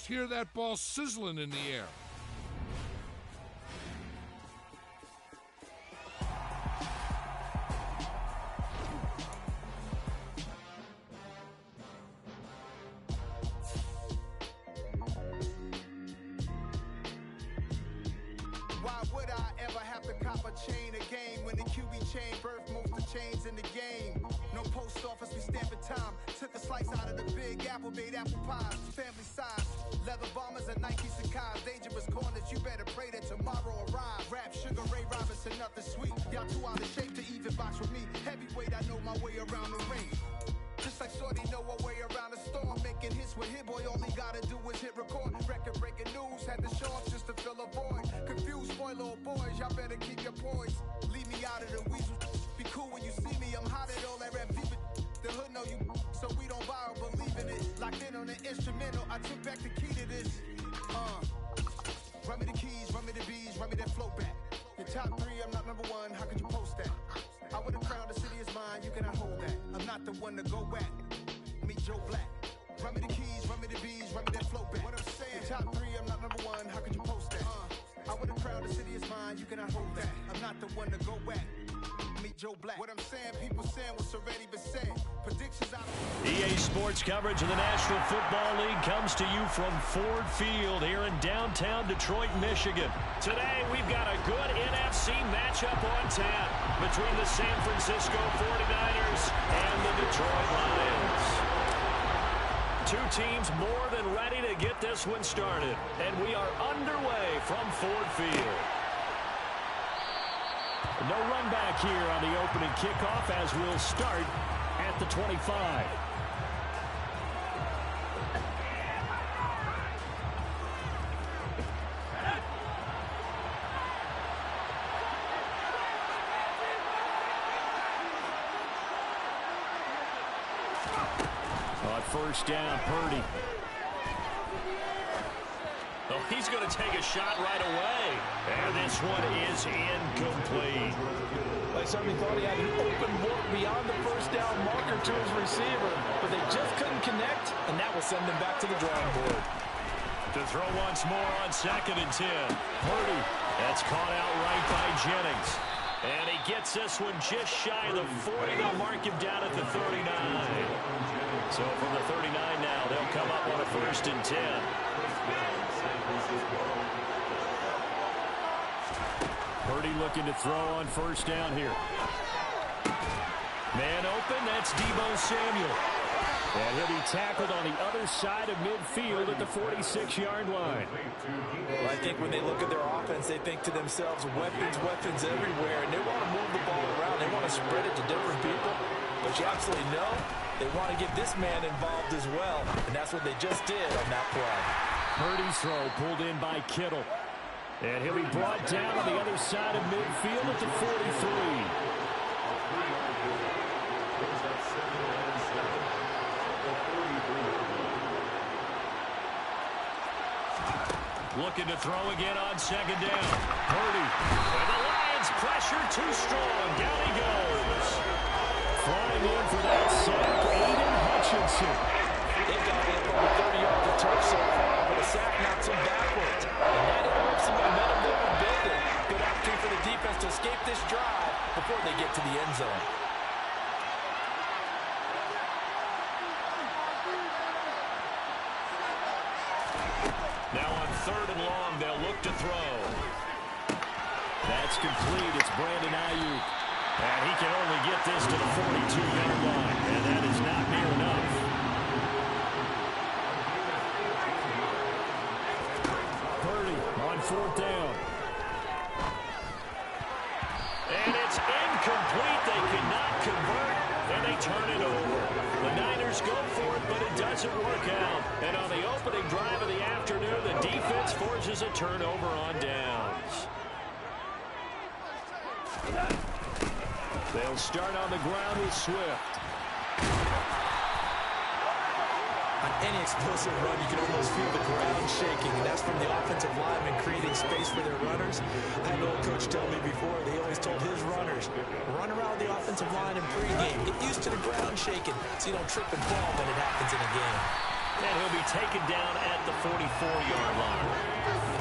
just hear that ball sizzling in the air. Why would I ever have to cop a chain again when the QB chain birthed most of the chains in the game? No post office, we stamping time. Took a slice out of the big apple, made apple pies, family size. Leather bombers and Nike Sacai's, dangerous corners, you better pray that tomorrow arrives. Rap, Sugar Ray Robinson, nothing sweet. Y'all too out of shape to even box with me. Heavyweight, I know my way around the ring. Just like Shorty know her way around the storm. Making hits with Hit Boy, all he gotta do is hit record. Record breaking news, had to show up just to fill a void. Confused, spoiled little boys, y'all better keep your poise. Leave me out of the weasel. Be cool when you see me, I'm hot at all that rap deep. The hood know you, so we don't borrow, believe in it. Locked in on the instrumental, I took back the key to this. Run me the keys, run me the bees, run me that flow back. Your top three, I'm not number one, how could you post that? I would've crowned the city is mine, you cannot hold that. I'm not the one to go back. Meet Joe Black. Run me the keys, run me the bees, run me that flow back. What I'm saying, your top three, I'm not number one, how could you post that? I would've crowned the city is mine, you cannot hold that. I'm not the one to go back. Meet Joe Black. What I'm saying, people saying what's already been said. Predictions out of EA Sports coverage of the National Football League comes to you from Ford Field here in downtown Detroit, Michigan. Today, we've got a good NFC matchup on tap between the San Francisco 49ers and the Detroit Lions. Two teams more than ready to get this one started, and we are underway from Ford Field. No run back here on the opening kickoff as we'll start at the 25. On first down, Purdy. Oh, he's going to take a shot right away. And this one is incomplete. They certainly thought he had an open look beyond the first down marker to his receiver, but they just couldn't connect, and that will send them back to the drawing board. To throw once more on 2nd and 10. Purdy. That's caught out right by Jennings. And he gets this one just shy of the 40. They'll mark him down at the 39. So from the 39 now, they'll come up on a 1st and 10. Purdy looking to throw on first down here. Man open, that's Deebo Samuel. And he'll be tackled on the other side of midfield at the 46-yard line. Well, I think when they look at their offense, they think to themselves, weapons, weapons everywhere, and they want to move the ball around. They want to spread it to different people. But you absolutely know they want to get this man involved as well, and that's what they just did on that play. Purdy's throw pulled in by Kittle. And he'll be brought down on the other side of midfield at the 43. Looking to throw again on 2nd down. Purdy. And the Lions pressure too strong. Down he goes. Flying in for that sack, Aiden Hutchinson. They've got him over 30 yards of turf so far, but a sack knocks him backwards. And that interrupts some momentum they were building. Good opportunity for the defense to escape this drive before they get to the end zone. Now on 3rd and long, they'll look to throw. That's complete. It's Brandon Ayuk. And he can only get this to the 42-yard line. And that is not near enough. Purdy on 4th down. And it's incomplete. They cannot convert, and they turn it over. The Niners go for it, but it doesn't work out. And on the opening drive of the afternoon, the defense forces a turnover on downs. They'll start on the ground with Swift. On any explosive run, you can almost feel the ground shaking, and that's from the offensive linemen creating space for their runners. I had an old coach tell me before, they always told his runners, run around the offensive line in pregame. Get used to the ground shaking so you don't trip and fall when it happens in a game. And he'll be taken down at the 44-yard line.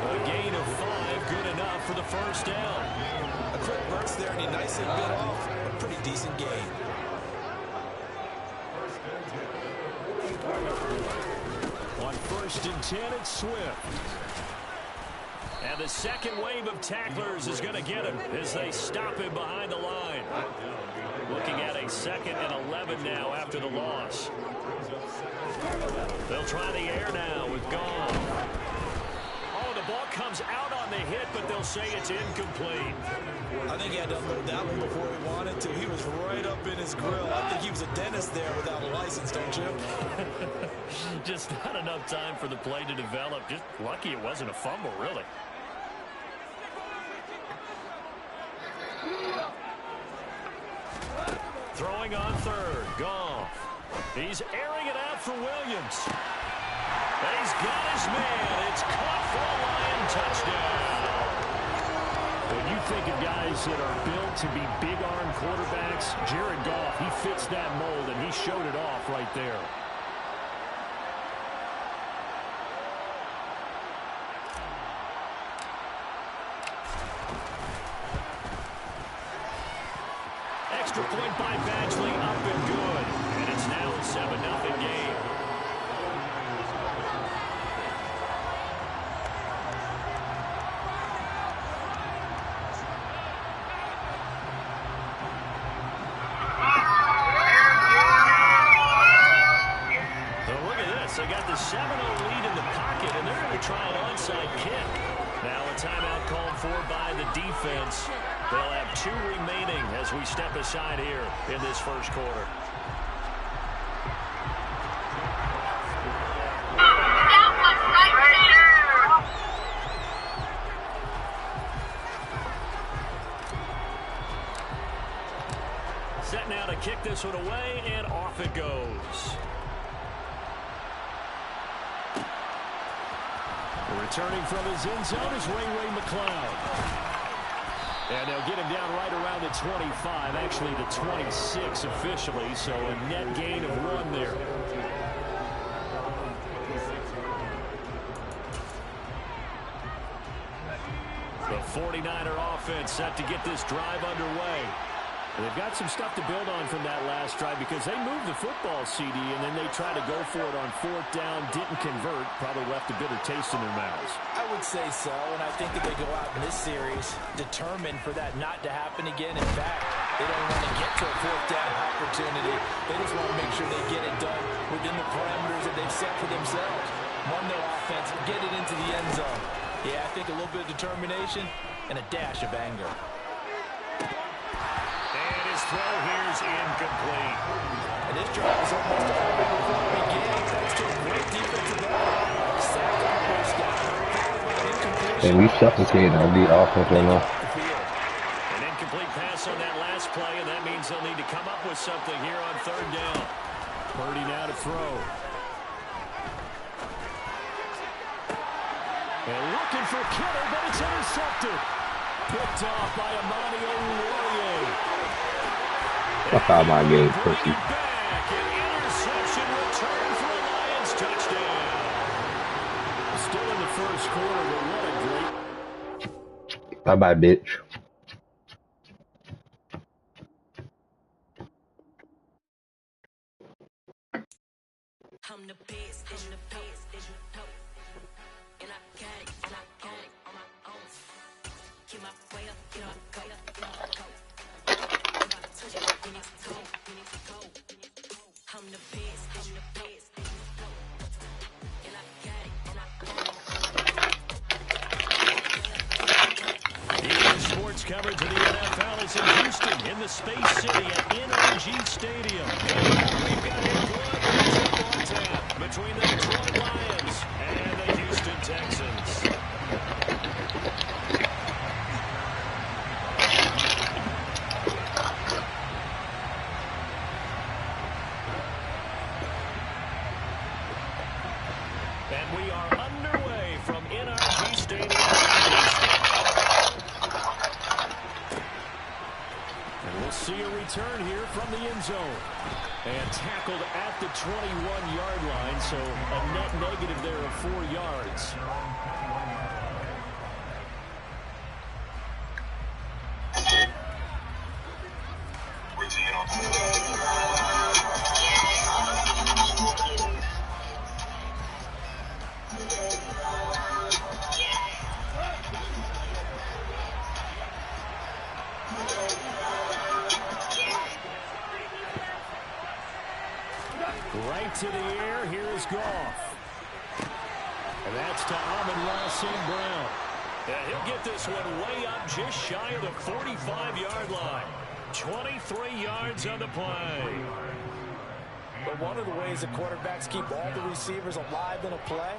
A gain of 5, good enough for the first down. A quick burst there, and he nicely bit off a pretty decent gain. On 1st and 10, it's Swift. And the second wave of tacklers is going to get him as they stop him behind the line. Looking at a 2nd and 11 now after the loss. They'll try the air now with Goff. Oh, the ball comes out on the hit, but they'll say it's incomplete. I think he had to unload that one before he wanted to. He was right up in his grill. I think he was a dentist there without a license, don't you? Just not enough time for the play to develop. Just lucky it wasn't a fumble, really. Throwing on 3rd, Goff. He's airing it out for Williams. And he's got his man. It's caught for a Lion touchdown. When you think of guys that are built to be big-arm quarterbacks, Jared Goff, he fits that mold, and he showed it off right there. Extra point by Badgley, up and good. And it's now a 7-0 game. So look at this. They got the 7-0 lead in the pocket, and they're going to try an onside kick. Now a timeout called for by the defense. They'll have 2 remaining as we step aside here in this first quarter. Set now to kick this one away, and off it goes. Returning from his end zone is Ray McCloud. And they'll get him down right around the 25, actually the 26 officially, so a net gain of 1 there. The 49er offense set to get this drive underway. And they've got some stuff to build on from that last drive because they moved the football, CD, and then they tried to go for it on 4th down, didn't convert, probably left a bitter taste in their mouths. I would say so, and I think that they go out in this series determined for that not to happen again. In fact, they don't want to get to a 4th down opportunity. They just want to make sure they get it done within the parameters that they've set for themselves. Run their offense, get it into the end zone. Yeah, I think a little bit of determination and a dash of anger. His throw here's incomplete. And this drive is almost over before it begins. Thanks to a great defensive effort. Sacked on first down. And we suffocated on the offense right now. An incomplete pass on that last play, and that means they'll need to come up with something here on 3rd down. Purdy now to throw. And looking for Kittle, but it's intercepted. Picked off by Amani Oruwariye. Fuck my game, pussy. An interception return for a Lions touchdown. Still in the first quarter, but what a great... Bye-bye, bitch. I'm the best, and the best, as you know. And I got it, on my own. Get my way up, get on go, go. If I touch it, then it's go. I'm the best, as you know. And I got it, EA Sports coverage of the NFL is in Houston, in the Space City at NRG Stadium. And we've got a blood matchup on tap between the Detroit Lions and the Houston Texans. And we are underway from NRG Stadium in Houston. And we'll see a return here from the end zone. And tackled at the 21-yard line, so a net negative there of 4 yards. Right to the air. Here is Goff. And that's to Amon-Ra St. Brown. And he'll get this one way up just shy of the 45-yard line. 23 yards on the play. But one of the ways that quarterbacks keep all the receivers alive in a play,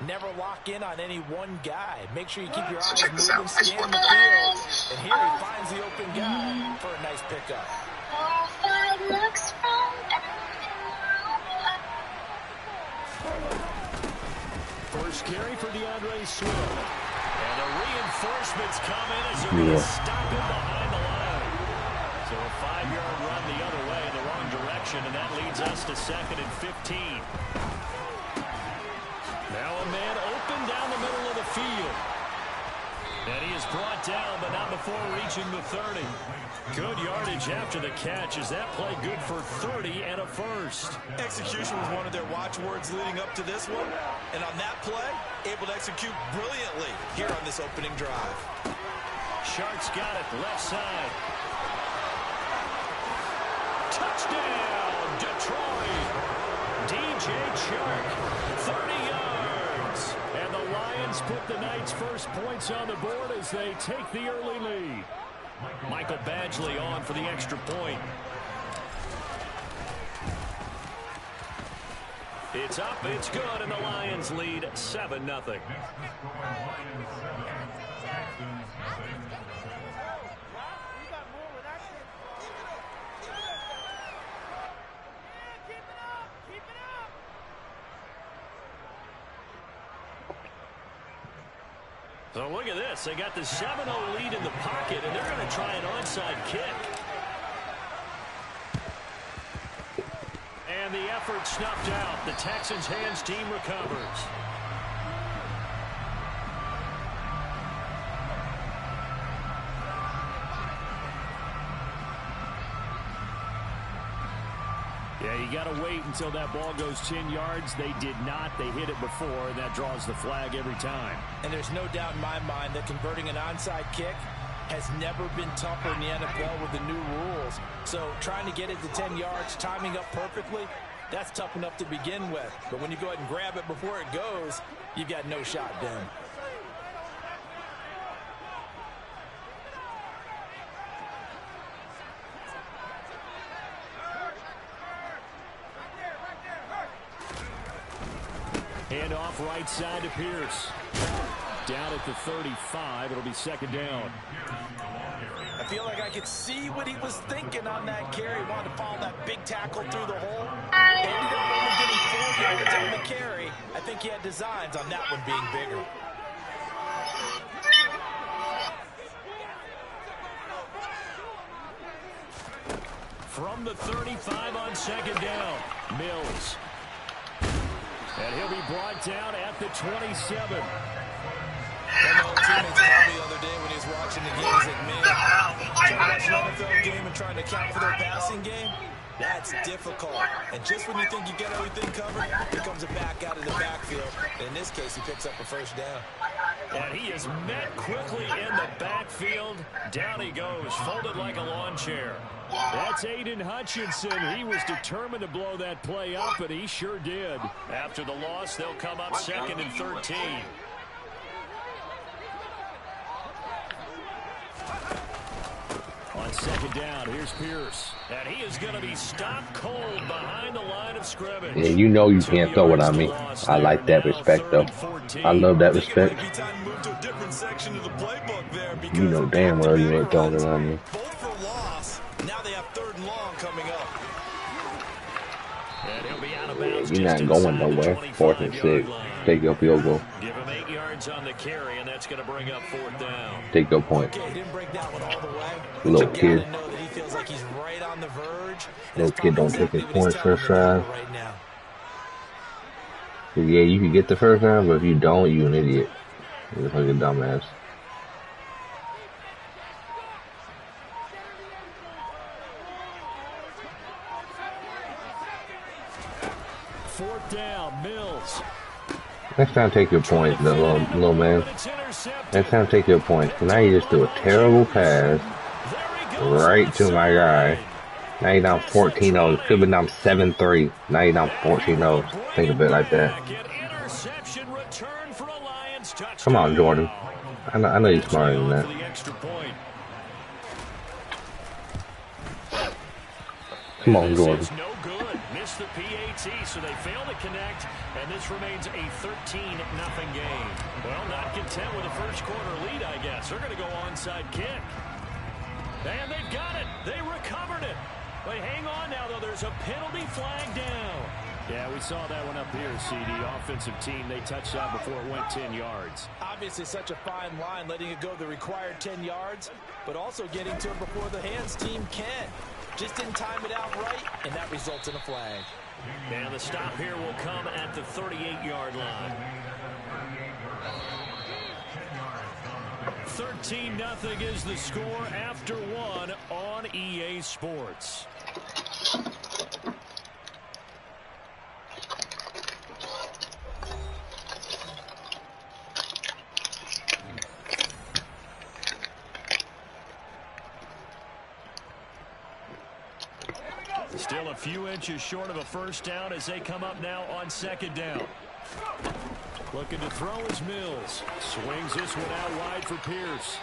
never lock in on any one guy. Make sure you keep your eyes moving, scan the field. And here he finds the open guy for a nice pickup. 4 or 5 looks from First carry for DeAndre Swift. And the reinforcements come in as they're going to stop him behind the line. So a 5-yard run the other way in the wrong direction, and that leads us to 2nd and 15. Now a man open down the middle of the field. And he is brought down, but not before reaching the 30. Good yardage after the catch. Is that play good for 30 and a first? Execution was one of their watchwords leading up to this one. And on that play, able to execute brilliantly here on this opening drive. Sharks got it left side. Touchdown, Detroit. DJ Chark, 30 yards. And the Lions put the Knights' first points on the board as they take the early lead. Michael Badgley on for the extra point. It's up, it's good, and the Lions lead 7-0. So look at this. They got the 7-0 lead in the pocket, and they're going to try an onside kick. And the effort snuffed out. The Texans' hands team recovers. Yeah, you got to wait until that ball goes 10 yards. They did not. They hit it before, and that draws the flag every time. And there's no doubt in my mind that converting an onside kick has never been tougher in the NFL with the new rules. So trying to get it to 10 yards, timing up perfectly, that's tough enough to begin with. But when you go ahead and grab it before it goes, you've got no shot then. Hand off right side to Pierce. Down at the 35. It'll be 2nd down. I feel like I could see what he was thinking on that carry. He wanted to follow that big tackle through the hole. Ended up only getting 4 yards on the carry. I think he had designs on that one being bigger. From the 35 on 2nd down, Mills. And he'll be brought down at the 27. One of my teammates told me the other day when he was watching the game, he said, man, trying to watch an NFL game and trying to account for their passing game, that's difficult. And just when you think you get everything covered, here comes a back out of the backfield. And in this case, he picks up a 1st down. And he is met quickly in the backfield. Down he goes, folded like a lawn chair. That's Aiden Hutchinson. He was determined to blow that play up, and he sure did. After the loss, they'll come up 2nd and 13. On 2nd down, here's Pierce. And he is going to be stopped cold behind the line of scrimmage. Yeah, you know you can't throw it on me. I like that respect, though. I love that respect. You know damn well you ain't throwing it on me. Both for loss. Now they have 3rd and long coming up. And he'll be out of bounds. You're not going nowhere. 4th and 6. Take your field goal. Give him 8 yards yards on the carry, and that's going to bring up 4th down. Take your point. Okay, he didn't break that one all the way. Little kid. Know that he feels like he's right on the verge. Little kid don't take his points first drive. Right now. Yeah, you can get the first down, but if you don't, you an idiot. You're a fucking dumbass. Fourth down, Mills. Next time, take your points, little man. Next time, take your points. Now you just do a terrible pass right to my guy. Now you're down 14-0. Could have been down 7-3. Now you're down 14-0. Think of it like that. Come on, Jordan. I know you're smarter than that. Come on, Jordan. No good. Missed the PAT, so they fail to connect, and this remains a 13-0 game. Well, not content with a first quarter lead, I guess. They're going to go onside kick. And they've got it. They recovered it. But hang on now, though. There's a penalty flag down. Yeah, we saw that one up here, CD. Offensive team, they touched that before it went 10 yards. Obviously, such a fine line, letting it go the required 10 yards, but also getting to it before the hands team can. Just didn't time it out right, and that results in a flag. And the stop here will come at the 38-yard line. 13-0 is the score after one on EA Sports. Still a few inches short of a first down as they come up now on 2nd down. Looking to throw is Mills. Swings this one out wide for Pierce.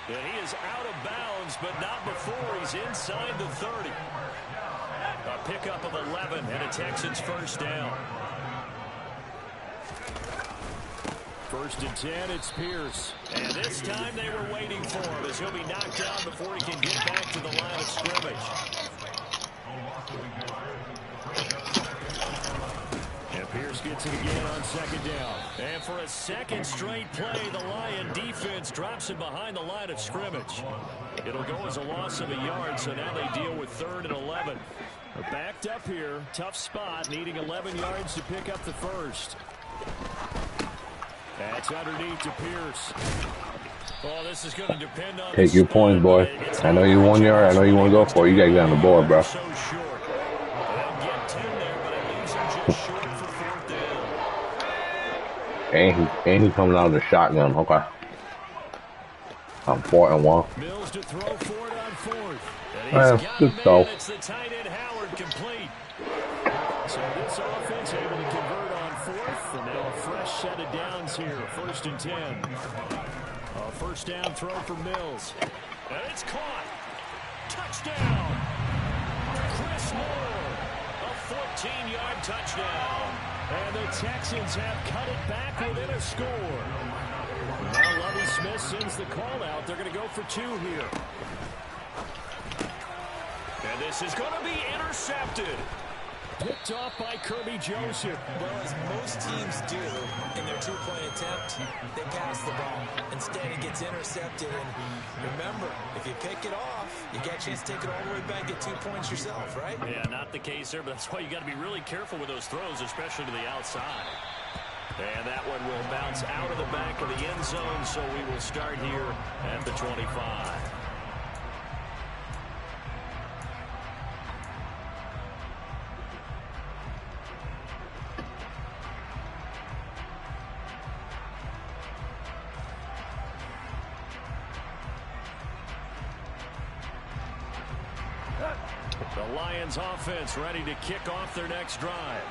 And he is out of bounds, but not before he's inside the 30. A pickup of 11 and a Texans first down. 1st and 10, it's Pierce. And this time they were waiting for him as he'll be knocked down before he can get back to the line of scrimmage. And Pierce gets it again on 2nd down. And for a second straight play, the Lion defense drops him behind the line of scrimmage. It'll go as a loss of a yard, so now they deal with 3rd and 11. They're backed up here, tough spot, needing 11 yards to pick up the first. That's underneath to Pierce. Oh, this is going to depend on Take your points, boy. I know you 1 yard. I know you want to go for it. You got to get on the board, bro. So short. They'll get 10 there, but it leaves them just short for 4th down. And he coming out of the shotgun. Okay. I'm 4th and 1. Mills to throw for it on 4th. Well, good throw. It's the tight end Howard complete. So this offense able to convert on 4th, and now a fresh set of downs here. 1st and 10. A first down throw for Mills. And it's caught. Touchdown. Chris Moore. A 14-yard touchdown. And the Texans have cut it back within a score. Now Lovie Smith sends the call out. They're going to go for 2 here. And this is going to be intercepted. Picked off by Kirby Joseph. Well, as most teams do in their two-point attempt, they pass the ball. Instead, it gets intercepted. And remember, if you pick it off, you get a chance to take it all the way back, get 2 points yourself, right? Yeah, not the case there, but that's why you got to be really careful with those throws, especially to the outside. And that one will bounce out of the back of the end zone, so we will start here at the 25. The Lions offense ready to kick off their next drive.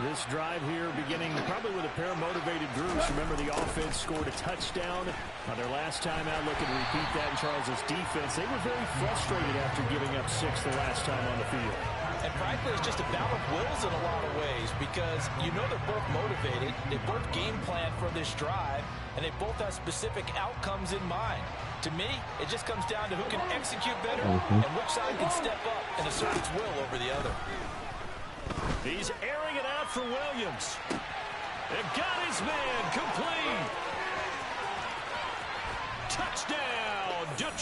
This drive here beginning probably with a pair of motivated groups. Remember, the offense scored a touchdown on their last time out. Looking to repeat that in Charles' defense. They were very frustrated after giving up 6 the last time on the field. And frankly, it's just a battle of wills in a lot of ways because you know they're both motivated. They both game plan for this drive, and they both have specific outcomes in mind. To me, it just comes down to who can execute better and which side can step up and assert its will over the other. He's airing it out for Williams. It got his man complete.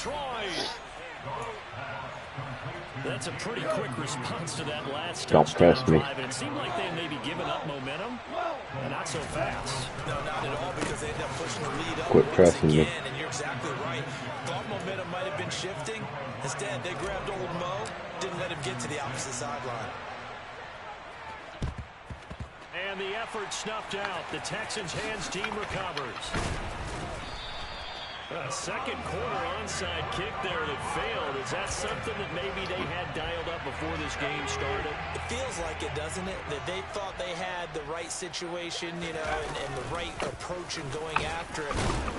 Detroit. That's a pretty quick response to that last Don't touchdown press me. drive. And it seemed like they may be giving up momentum, but not so fast. No, not at all, because they end up pushing the lead up Quit once pressing me. again, and you're exactly right. Thought momentum might have been shifting. Instead, they grabbed old Mo, didn't let him get to the opposite sideline. And the effort snuffed out. The Texans' hands team recovers. A second quarter onside kick there that failed. Is that something that maybe they had dialed up before this game started? It feels like it, doesn't it? That they thought they had the right situation, you know, and the right approach in going after it.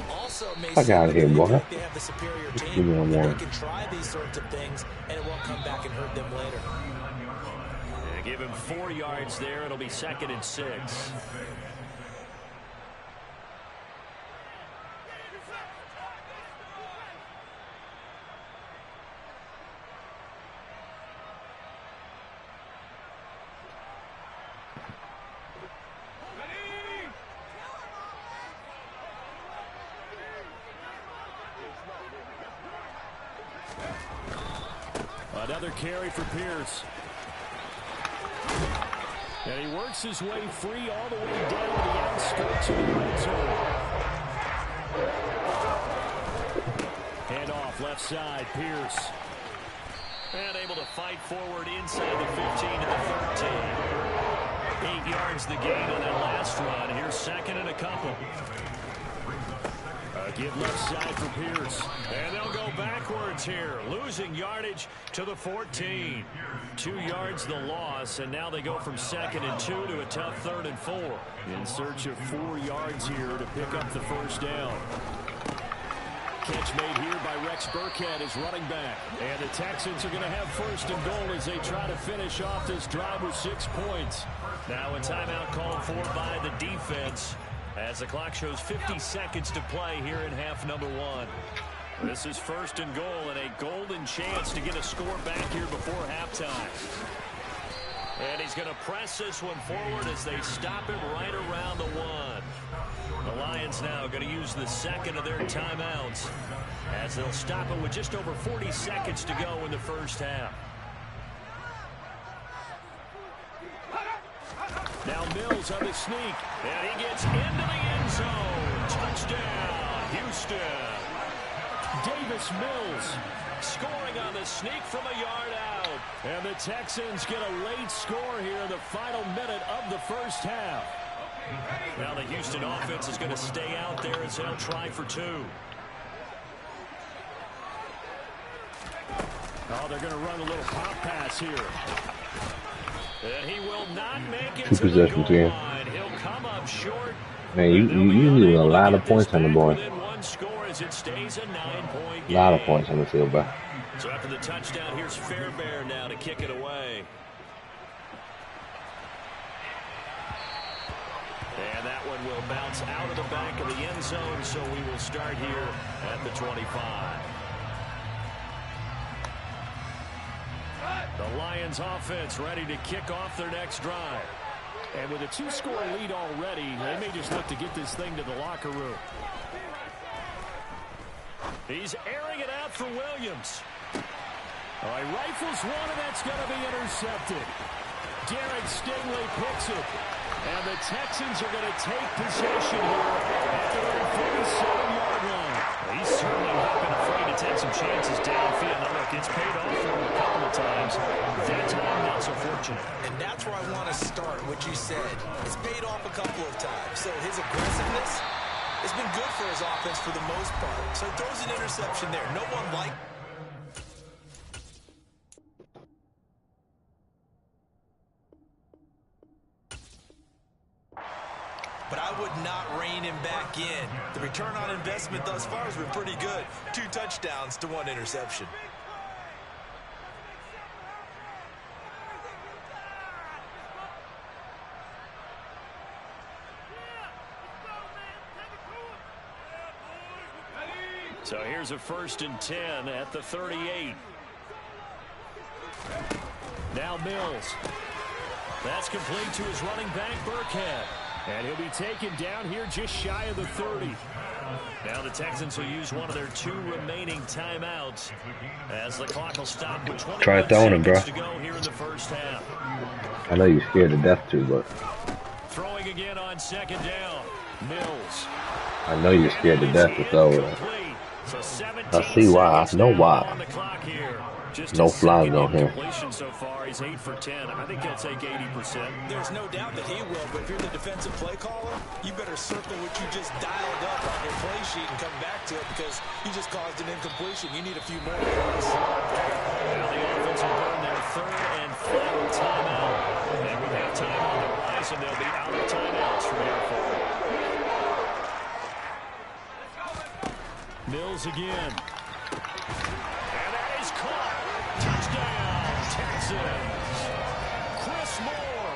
Also, it may Fuck seem outta here, like boy. they have the superior Give team. me one more. They can try these sorts of things, and it won't come back and hurt them later. Yeah, give him 4 yards there. It'll be 2nd and 6. Another carry for Pierce. And he works his way free all the way down to the outskirts of the red zone. Hand off left side, Pierce. And able to fight forward inside the 15 to the 13. 8 yards the gain on that last run. Here's 2nd and a couple. Give left side for Pierce. And they'll go backwards here. Losing yardage to the 14. 2 yards the loss, and now they go from 2nd and 2 to a tough 3rd and 4. In search of 4 yards here to pick up the first down. Catch made here by Rex Burkhead as running back. And the Texans are going to have 1st and goal as they try to finish off this drive with 6 points. Now a timeout called for by the defense, as the clock shows 50 seconds to play here in half number 1. This is 1st and goal and a golden chance to get a score back here before halftime. And he's going to press this one forward as they stop it right around the 1. The Lions now going to use the 2nd of their timeouts as they'll stop it with just over 40 seconds to go in the first half. Now Mills on the sneak, and he gets into the end zone. Touchdown, Houston. Davis Mills scoring on the sneak from a yard out. And the Texans get a late score here in the final minute of the first half. Now the Houston offense is going to stay out there as they'll try for 2. Oh, they're going to run a little pop pass here. And he will not make it 2 to the goal possessions, line. He'll come up short. Man, you need a lot of points on the board. One score as it stays a 9-point A game. lot of points on the field, bro. So after the touchdown, here's Fairbairn now to kick it away. And that one will bounce out of the back of the end zone, so we will start here at the 25. The Lions offense ready to kick off their next drive. And with a 2-score lead already, they may just look to get this thing to the locker room. He's airing it out for Williams. All right, rifles one, and that's going to be intercepted. Derek Stingley picks it. And the Texans are going to take possession here at their 47-yard line. Well, he's certainly not been afraid to take some chances downfield. Now, look, it's paid off for him a couple of times. That time, not so fortunate. And that's where I want to start, what you said. It's paid off a couple of times. So his aggressiveness has been good for his offense for the most part. So he throws an interception there. No one liked. But I would not rein him back in. The return on investment thus far has been pretty good. 2 touchdowns to 1 interception. So here's a 1st and 10 at the 38. Now Mills. That's complete to his running back, Burkhead. And he'll be taken down here just shy of the 30. Now the Texans will use one of their 2 remaining timeouts as the clock will stop with 21 Try throwing him, bro. seconds to go here in the first half. I know you're scared to death too, but Throwing again on second down. Mills. I know you're scared to death to throw it. So I see why. I know why. on the clock here. Just No his flies second on him. incompletion so far. He's 8 for 10. I think he'll take 80%. There's no doubt that he will, but if you're the defensive play caller, you better circle what you just dialed up on your play sheet and come back to it because you just caused an incompletion. You need a few more yards. Now the offense will burn their 3rd and final timeout. And with that time on the horizon, they'll be out of timeouts from here forward. Mills again. And that is caught. Touchdown, Texans. Chris Moore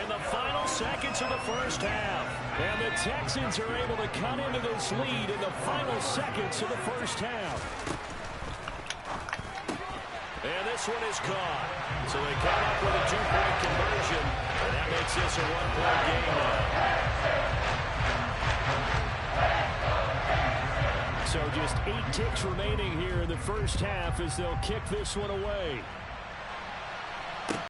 in the final seconds of the first half. And the Texans are able to cut into this lead in the final seconds of the first half. And this one is caught. So they come up with a 2-point conversion. And that makes this a 1-point game now. So just 8 ticks remaining here in the first half as they'll kick this one away.